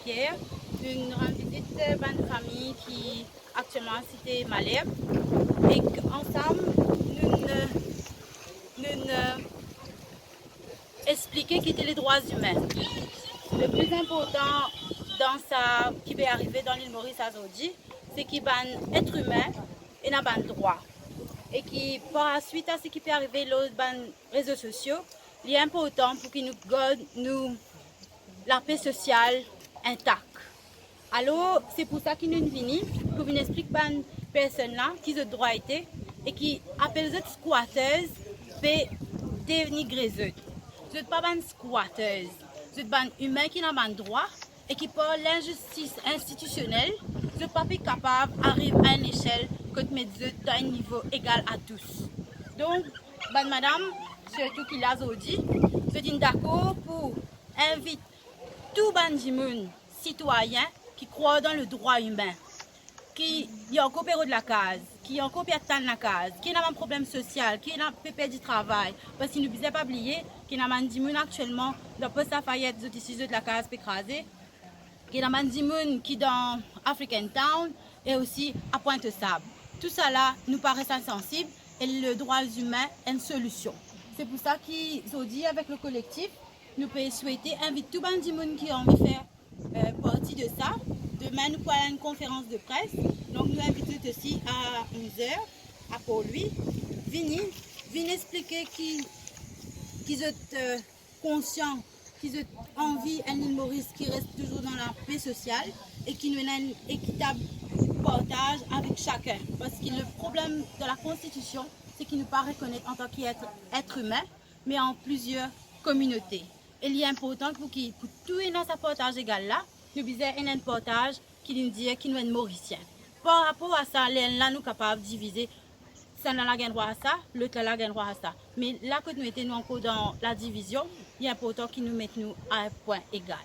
Pierre. Nous rendons visite à une famille qui actuellement c'était malade. Et ensemble, nous expliquer qu'étaient les droits humains. Le plus important dans ça qui peut arriver dans l'île Maurice aujourd'hui, c'est qu'il y a un être humain et n'a pas de droit. Et qui, par la suite à ce qui peut arriver dans les réseaux sociaux, il est important pour qu'ils nous gardent la paix sociale intacte. Alors, c'est pour ça qu'ils nous viennent, pour nous expliquer à une personne là qui a le droit été et qui appelle les squatteuses pour dénigrer eux. Vous n'êtes pas une squatteuse, vous êtes un humain qui n'a pas de droit et qui par l'injustice institutionnelle, vous n'êtes pas capable d'arriver à une échelle que de mettre dans un niveau égal à tous. Donc, madame, surtout qui l'a dit, je suis d'accord pour inviter tout les citoyens qui croient dans le droit humain, qui ont encore de la case, qui ont encore de la case, qui ont un problème social, qui ont pépé du travail. Parce qu'il ne faut pas oublier qu'il y a un gens actuellement dans Poste Lafayette, de la case écrasée, qu'il y a un gens qui dans African Town et aussi à Pointe-Sable. Tout ça là nous paraît insensible et le droit humain est une solution. C'est pour ça qu'ils ont dit avec le collectif, nous pouvons souhaiter inviter tout le monde qui a envie de faire partie de ça. Demain, nous avons une conférence de presse. Donc, nous invitons aussi à 11h, à Paul-Louis. Venez expliquer qu'ils sont conscients, qu'ils ont envie à l'île Maurice qui reste toujours dans la paix sociale et qui nous a un équitable partage avec chacun. Parce que le problème de la Constitution, c'est qu'il ne nous pas reconnaître en tant qu'être humain, mais en plusieurs communautés. Et il est important pour tout dans ce partage égal là, nous avons un partage qui nous dit qu'il nous est mauricien. Par rapport à ça, là, nous sommes capables de diviser. Ça n'a pas droit à ça, l'autre n'a pas droit à ça. Mais là que nous étions encore dans la division, il est important qu'ils nous mettent nous à un point égal.